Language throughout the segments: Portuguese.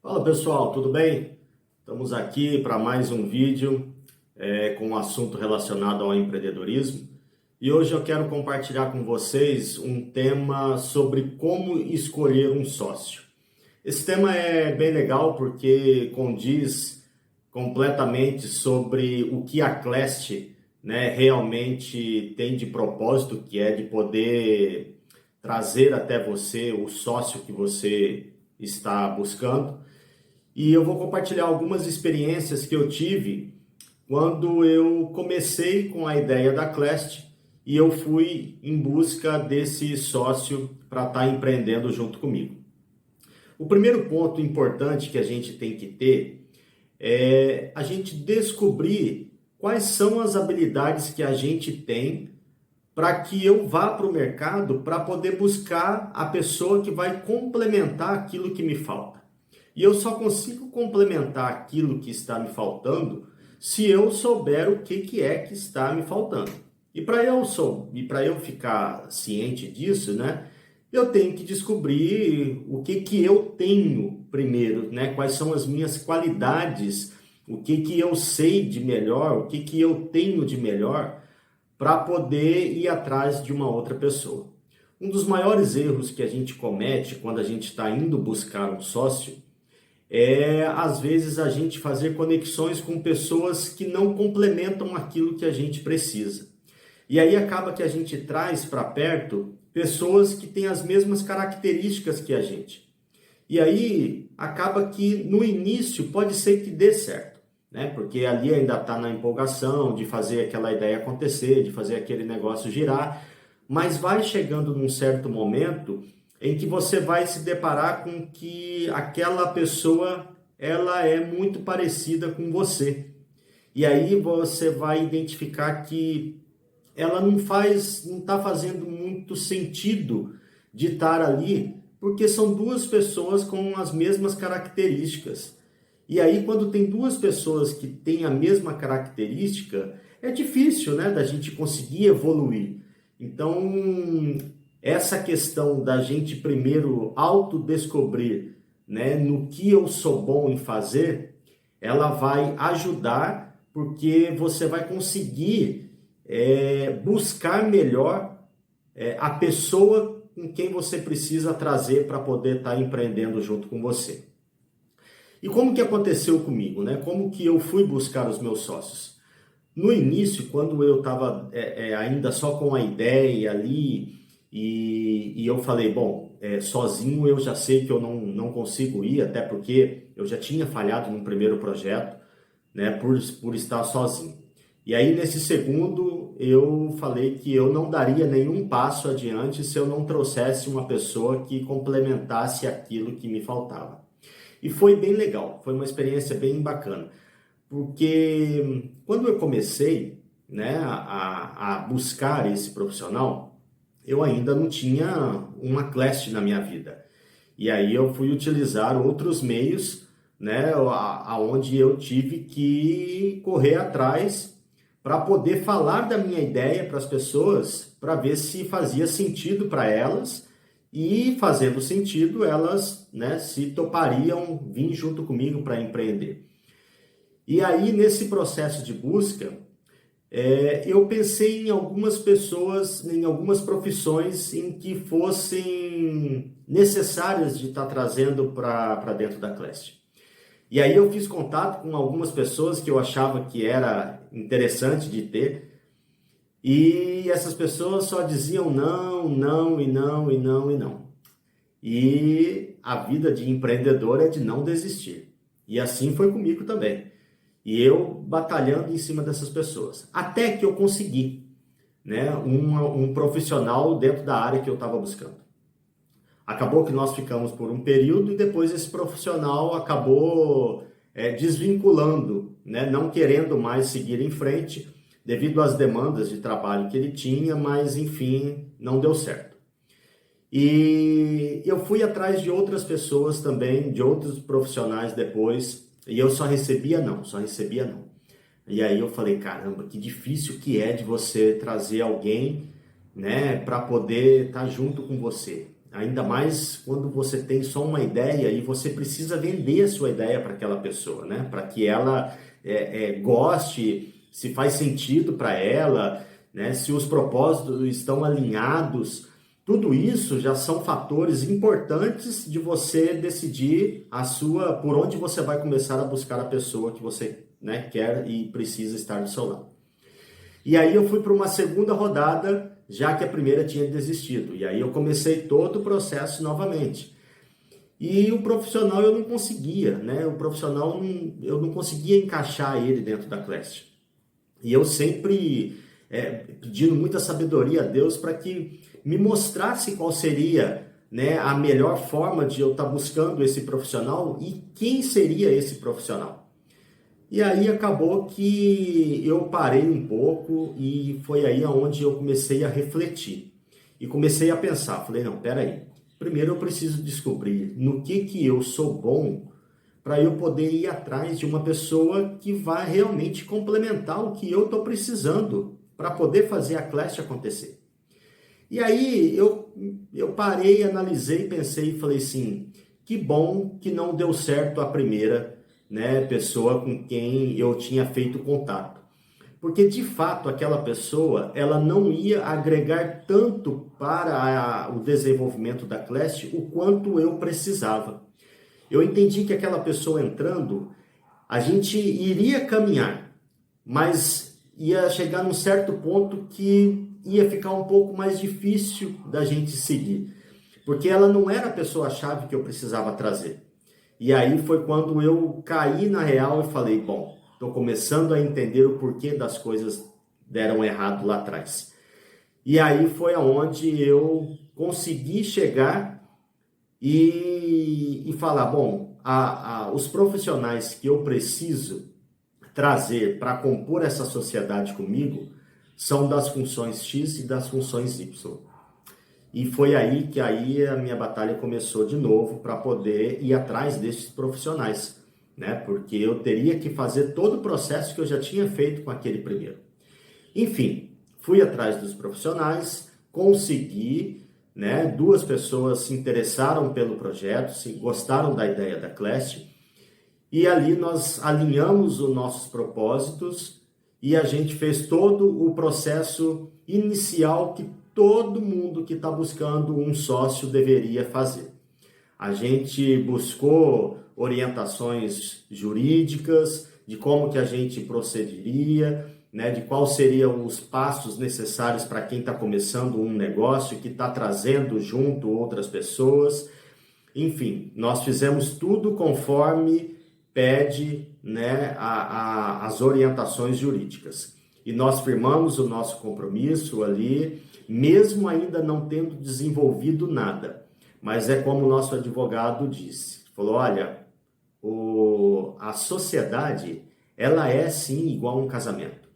Fala pessoal, tudo bem? Estamos aqui para mais um vídeo com um assunto relacionado ao empreendedorismo e hoje eu quero compartilhar com vocês um tema sobre como escolher um sócio. Esse tema é bem legal porque condiz completamente sobre o que a Clest, realmente tem de propósito, que é de poder trazer até você o sócio que você está buscando. E eu vou compartilhar algumas experiências que eu tive quando eu comecei com a ideia da Clest e eu fui em busca desse sócio para estar empreendendo junto comigo. O primeiro ponto importante que a gente tem que ter é a gente descobrir quais são as habilidades que a gente tem para que eu vá para o mercado para poder buscar a pessoa que vai complementar aquilo que me falta. E eu só consigo complementar aquilo que está me faltando se eu souber o que é que está me faltando. E para eu ficar ciente disso, eu tenho que descobrir o que eu tenho primeiro, quais são as minhas qualidades, o que eu sei de melhor, o que eu tenho de melhor para poder ir atrás de uma outra pessoa. Um dos maiores erros que a gente comete quando a gente está indo buscar um sócio é, às vezes, a gente fazer conexões com pessoas que não complementam aquilo que a gente precisa. E aí acaba que a gente traz para perto pessoas que têm as mesmas características que a gente. E aí acaba que no início pode ser que dê certo, Porque ali ainda está na empolgação de fazer aquela ideia acontecer, de fazer aquele negócio girar, mas vai chegando num certo momento em que você vai se deparar com que aquela pessoa ela é muito parecida com você. E aí você vai identificar que ela não está fazendo muito sentido de estar ali, porque são duas pessoas com as mesmas características. E aí, quando tem duas pessoas que têm a mesma característica, é difícil, da gente conseguir evoluir. Então, essa questão da gente primeiro autodescobrir, no que eu sou bom em fazer, ela vai ajudar, porque você vai conseguir buscar melhor a pessoa com quem você precisa trazer para poder estar empreendendo junto com você. E como que aconteceu comigo, Como que eu fui buscar os meus sócios? No início, quando eu estava ainda só com a ideia ali, e eu falei, bom, sozinho eu já sei que eu não consigo ir, até porque eu já tinha falhado no primeiro projeto, por estar sozinho. E aí, nesse segundo, eu falei que eu não daria nenhum passo adiante se eu não trouxesse uma pessoa que complementasse aquilo que me faltava. E foi bem legal, foi uma experiência bem bacana, porque quando eu comecei, a buscar esse profissional, eu ainda não tinha uma classe na minha vida. E aí eu fui utilizar outros meios, aonde eu tive que correr atrás para poder falar da minha ideia para as pessoas, para ver se fazia sentido para elas e, fazendo sentido, elas, se topariam vir junto comigo para empreender. E aí, nesse processo de busca, eu pensei em algumas pessoas, em algumas profissões em que fossem necessárias de estar trazendo para dentro da classe. E aí eu fiz contato com algumas pessoas que eu achava que era interessante de ter, e essas pessoas só diziam não, não e não e não e não. E a vida de empreendedor é de não desistir. E assim foi comigo também. E eu batalhando em cima dessas pessoas. Até que eu consegui, um profissional dentro da área que eu estava buscando. Acabou que nós ficamos por um período e depois esse profissional acabou desvinculando, não querendo mais seguir em frente devido às demandas de trabalho que ele tinha, mas enfim, não deu certo. E eu fui atrás de outras pessoas também, de outros profissionais depois, e eu só recebia não. E aí eu falei, caramba, que difícil que é de você trazer alguém, para poder estar junto com você. ainda mais quando você tem só uma ideia e você precisa vender a sua ideia para aquela pessoa, né? Para que ela goste, se faz sentido para ela, né? Se os propósitos estão alinhados. Tudo isso já são fatores importantes de você decidir por onde você vai começar a buscar a pessoa que você, né, quer e precisa estar do seu lado. E aí eu fui para uma segunda rodada, já que a primeira tinha desistido. E aí eu comecei todo o processo novamente. E o profissional eu não conseguia, né? O profissional eu não conseguia encaixar ele dentro da classe. E eu sempre pedindo muita sabedoria a Deus para que me mostrasse qual seria, né, a melhor forma de eu estar buscando esse profissional e quem seria esse profissional. E aí acabou que eu parei um pouco e foi aí onde eu comecei a refletir. E comecei a pensar, falei, não, peraí, primeiro eu preciso descobrir no que eu sou bom para eu poder ir atrás de uma pessoa que vai realmente complementar o que eu estou precisando para poder fazer a classe acontecer. E aí eu parei, analisei, pensei e falei assim, que bom que não deu certo a primeira, né, pessoa com quem eu tinha feito contato. Porque de fato aquela pessoa, ela não ia agregar tanto para o desenvolvimento da classe o quanto eu precisava. Eu entendi que aquela pessoa entrando, a gente iria caminhar, mas ia chegar num certo ponto que ia ficar um pouco mais difícil da gente seguir, porque ela não era a pessoa-chave que eu precisava trazer. E aí foi quando eu caí na real e falei, bom, estou começando a entender o porquê das coisas deram errado lá atrás. E aí foi aonde eu consegui chegar e falar, bom, os profissionais que eu preciso trazer para compor essa sociedade comigo são das funções X e das funções Y. E foi aí que a minha batalha começou de novo para poder ir atrás desses profissionais, né? Porque eu teria que fazer todo o processo que eu já tinha feito com aquele primeiro. Enfim, fui atrás dos profissionais, consegui, né? 2 pessoas se interessaram pelo projeto, gostaram da ideia da Class, e ali nós alinhamos os nossos propósitos e a gente fez todo o processo inicial que todo mundo que está buscando um sócio deveria fazer. A gente buscou orientações jurídicas de como que a gente procederia, né, de quais seriam os passos necessários para quem está começando um negócio, que está trazendo junto outras pessoas. Enfim, nós fizemos tudo conforme pede, né, as orientações jurídicas. E nós firmamos o nosso compromisso ali, mesmo ainda não tendo desenvolvido nada. Mas é como o nosso advogado disse, falou, olha, a sociedade, ela é sim igual a um casamento.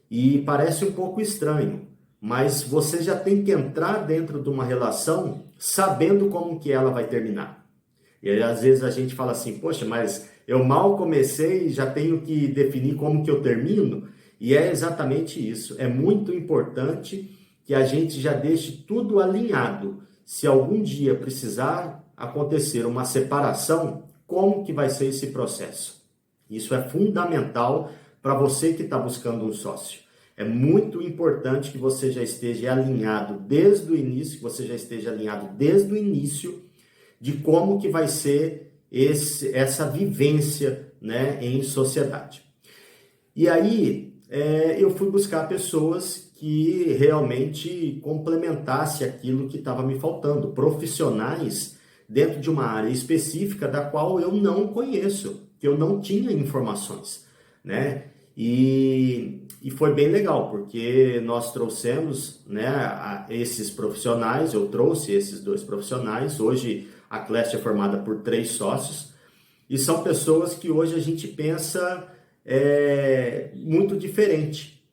E parece um pouco estranho, mas você já tem que entrar dentro de uma relação sabendo como que ela vai terminar. E aí, às vezes a gente fala assim, poxa, mas eu mal comecei e já tenho que definir como que eu termino. E é exatamente isso. É muito importante que a gente já deixe tudo alinhado. Se algum dia precisar acontecer uma separação, como que vai ser esse processo? Isso é fundamental para você que está buscando um sócio. É muito importante que você já esteja alinhado desde o início, de como que vai ser essa vivência, né, em sociedade. E aí eu fui buscar pessoas que realmente complementassem aquilo que estava me faltando, profissionais dentro de uma área específica da qual eu não conheço, que eu não tinha informações, né? E foi bem legal, porque nós trouxemos, né, esses profissionais, eu trouxe esses 2 profissionais. Hoje a Class é formada por 3 sócios, e são pessoas que hoje a gente pensa muito diferente.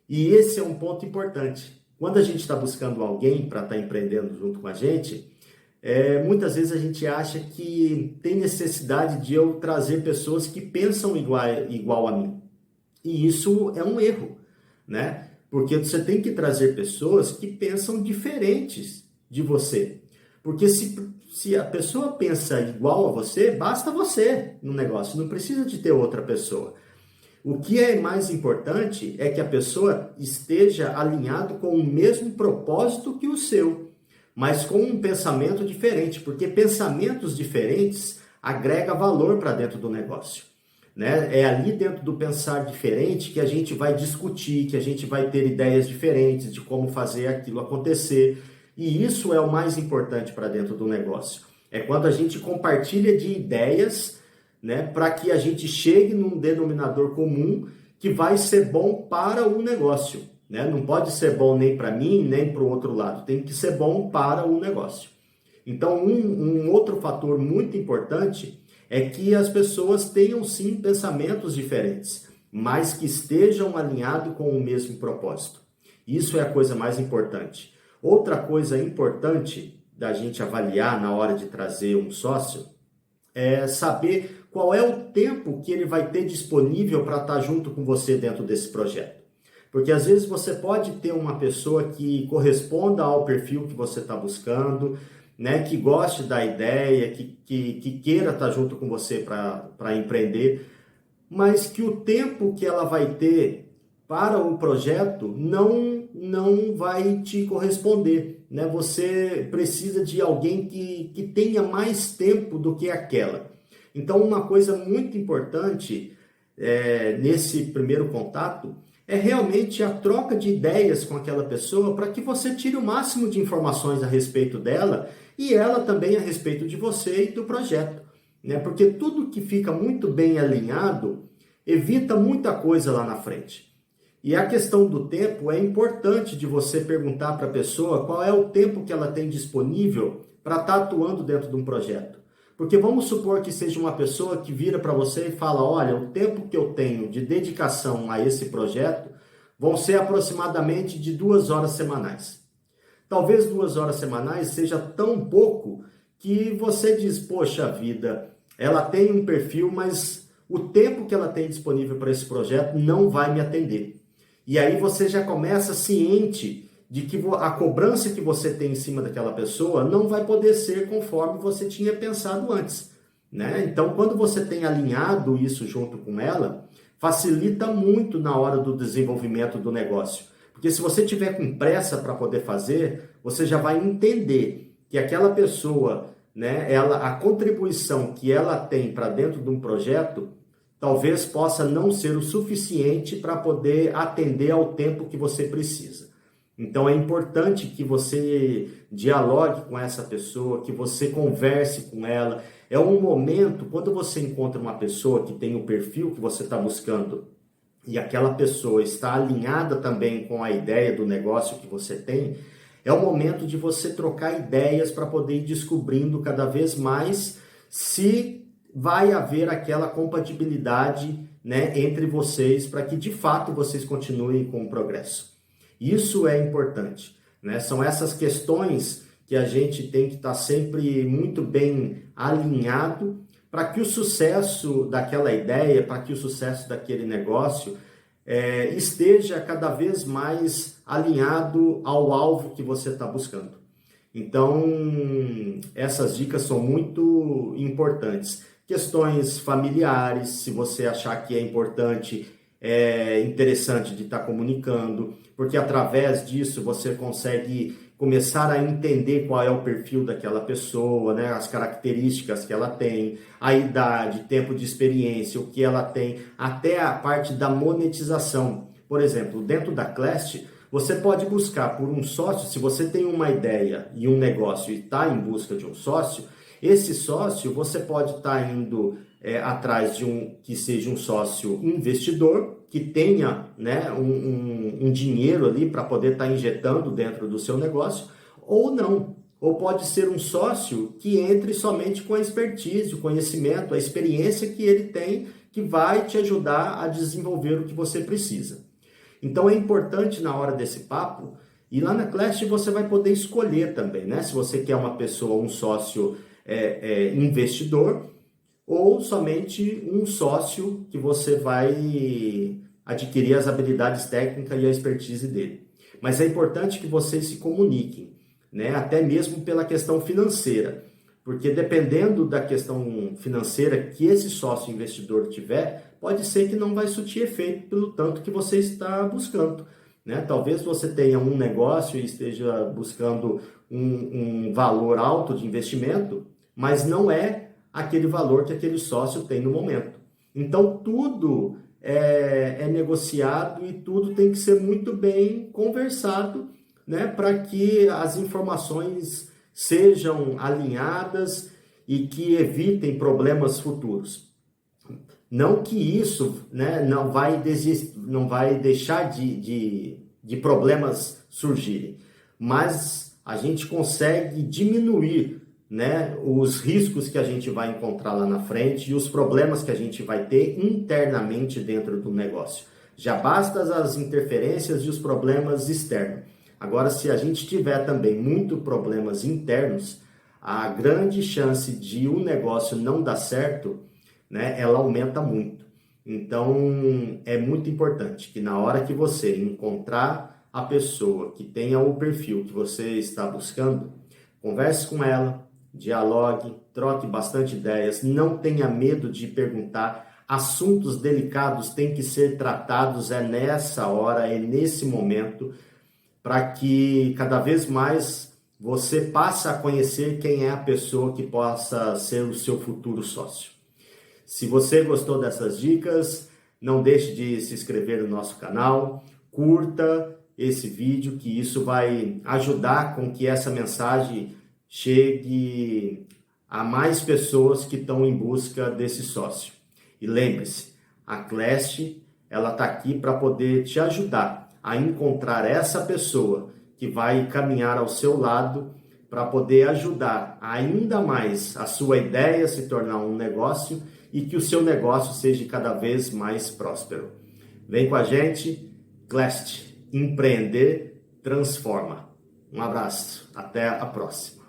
E esse é um ponto importante. Quando a gente está buscando alguém para estar empreendendo junto com a gente, muitas vezes a gente acha que tem necessidade de eu trazer pessoas que pensam igual a mim. E isso é um erro, né? Porque você tem que trazer pessoas que pensam diferentes de você. Porque se a pessoa pensa igual a você, basta você no negócio, não precisa de ter outra pessoa. O que é mais importante é que a pessoa esteja alinhado com o mesmo propósito que o seu, mas com um pensamento diferente, porque pensamentos diferentes agrega valor para dentro do negócio, né? É ali dentro do pensar diferente que a gente vai discutir, que a gente vai ter ideias diferentes de como fazer aquilo acontecer, e isso é o mais importante para dentro do negócio. É quando a gente compartilha de ideias, né, para que a gente chegue num denominador comum que vai ser bom para o negócio, né? Não pode ser bom nem para mim, nem para o outro lado, tem que ser bom para o negócio. Então, um outro fator muito importante é que as pessoas tenham sim pensamentos diferentes, mas que estejam alinhados com o mesmo propósito. Isso é a coisa mais importante. Outra coisa importante da gente avaliar na hora de trazer um sócio é saber qual é o tempo que ele vai ter disponível para estar junto com você dentro desse projeto. Porque às vezes você pode ter uma pessoa que corresponda ao perfil que você está buscando, né, que goste da ideia, que queira estar junto com você para empreender, mas que o tempo que ela vai ter para o projeto não vai te corresponder, né? Você precisa de alguém que tenha mais tempo do que aquela. Então, uma coisa muito importante nesse primeiro contato é realmente a troca de ideias com aquela pessoa para que você tire o máximo de informações a respeito dela e ela também a respeito de você e do projeto, né? Porque tudo que fica muito bem alinhado evita muita coisa lá na frente. E a questão do tempo é importante de você perguntar para a pessoa qual é o tempo que ela tem disponível para estar atuando dentro de um projeto. Porque vamos supor que seja uma pessoa que vira para você e fala, olha, o tempo que eu tenho de dedicação a esse projeto vão ser aproximadamente de 2 horas semanais. Talvez 2 horas semanais seja tão pouco que você diz, poxa vida, ela tem um perfil, mas o tempo que ela tem disponível para esse projeto não vai me atender. E aí você já começa ciente de que a cobrança que você tem em cima daquela pessoa não vai poder ser conforme você tinha pensado antes, né? Então, quando você tem alinhado isso junto com ela, facilita muito na hora do desenvolvimento do negócio. Porque se você tiver com pressa para poder fazer, você já vai entender que aquela pessoa, né, a contribuição que ela tem para dentro de um projeto talvez possa não ser o suficiente para poder atender ao tempo que você precisa. Então é importante que você dialogue com essa pessoa, que você converse com ela. É um momento, quando você encontra uma pessoa que tem o perfil que você está buscando e aquela pessoa está alinhada também com a ideia do negócio que você tem, é o momento de você trocar ideias para poder ir descobrindo cada vez mais se vai haver aquela compatibilidade, né, entre vocês para que de fato vocês continuem com o progresso. Isso é importante, né? São essas questões que a gente tem que estar sempre muito bem alinhado para que o sucesso daquela ideia, para que o sucesso daquele negócio esteja cada vez mais alinhado ao alvo que você está buscando. Então, essas dicas são muito importantes. Questões familiares, se você achar que é importante, é interessante de estar comunicando, porque através disso você consegue começar a entender qual é o perfil daquela pessoa, né? As características que ela tem, a idade, tempo de experiência, o que ela tem, até a parte da monetização. Por exemplo, dentro da Clast, você pode buscar por um sócio, se você tem uma ideia e um negócio e está em busca de um sócio, esse sócio você pode estar indo atrás de que seja um sócio investidor, que tenha, né, um dinheiro ali para poder estar injetando dentro do seu negócio, ou não. Ou pode ser um sócio que entre somente com a expertise, o conhecimento, a experiência que ele tem, que vai te ajudar a desenvolver o que você precisa. Então é importante na hora desse papo, e lá na Clast você vai poder escolher também, né? Se você quer uma pessoa, um sócio investidor, ou somente um sócio que você vai adquirir as habilidades técnicas e a expertise dele. Mas é importante que vocês se comuniquem. né? Até mesmo pela questão financeira. Porque dependendo da questão financeira que esse sócio investidor tiver, pode ser que não vai surtir efeito pelo tanto que você está buscando, né? Talvez você tenha um negócio e esteja buscando um valor alto de investimento, mas não é aquele valor que aquele sócio tem no momento. Então, tudo é negociado e tudo tem que ser muito bem conversado, né, para que as informações sejam alinhadas e que evitem problemas futuros. Não que isso, né, não vai deixar de problemas surgirem, mas a gente consegue diminuir, né, os riscos que a gente vai encontrar lá na frente e os problemas que a gente vai ter internamente dentro do negócio. Já basta as interferências e os problemas externos. Agora, se a gente tiver também muito problemas internos, a grande chance de um negócio não dar certo, né, ela aumenta muito. Então, é muito importante que na hora que você encontrar a pessoa que tenha o perfil que você está buscando, converse com ela, dialogue, troque bastante ideias, não tenha medo de perguntar. Assuntos delicados têm que ser tratados nessa hora, nesse momento, para que cada vez mais você passe a conhecer quem é a pessoa que possa ser o seu futuro sócio. Se você gostou dessas dicas, não deixe de se inscrever no nosso canal, curta esse vídeo, que isso vai ajudar com que essa mensagem chegue a mais pessoas que estão em busca desse sócio. E lembre-se, a Clast, ela está aqui para poder te ajudar a encontrar essa pessoa que vai caminhar ao seu lado para poder ajudar ainda mais a sua ideia se tornar um negócio e que o seu negócio seja cada vez mais próspero. Vem com a gente, Clast, empreender transforma. Um abraço, até a próxima.